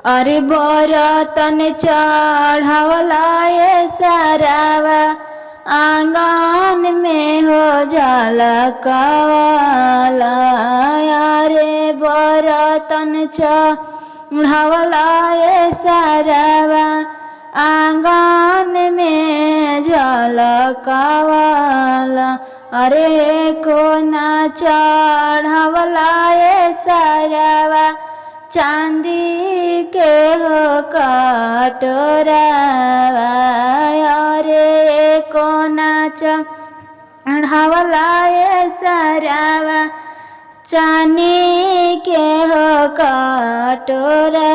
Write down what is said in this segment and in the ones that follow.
अरे बरतन चढ़ावला ये सारावा आंगन में हो जाला कवाला। अरे बरतन चढ़ावला ये सारावा आंगन में जाला कवाला। अरे कोना चढ़ावला ये सारावा चांदी के हो कटोरावा। अरे कोना चढ़ावला ये सारावा चांदी के हो कटोरावा।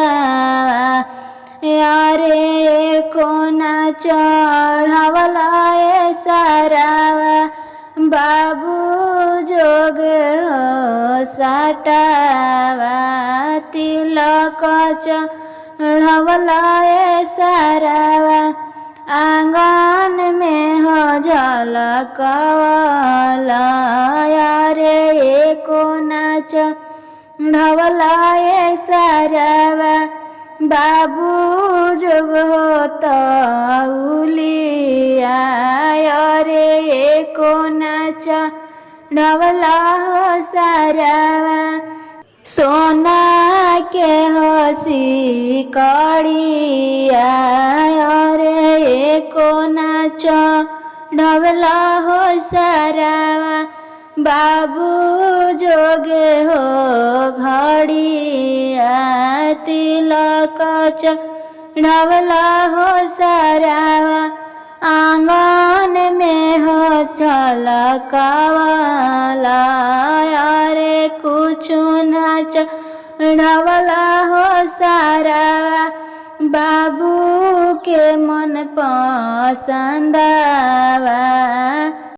अरे कोना चढ़ावला ये सारावा बाबू जोग हो साटावा। तिलक चढ़ावला ये सारावा आंगन में हो झलकवाला। अरे कोना चढ़ावला ये सारावा बाबू जोग हो तौलिया। अरे कोना चढ़ावला हो सारावा सोना के हो सिकड़िया। अरे कोना चढ़ावला हो सारावा बाबू जोगे हो घड़िया। तिलक चढ़ावला हो सारावा आंगन में हो झलकवाला। अरे कुछु न चढ़ावला हो सारावा बाबू के मन पसंदावा।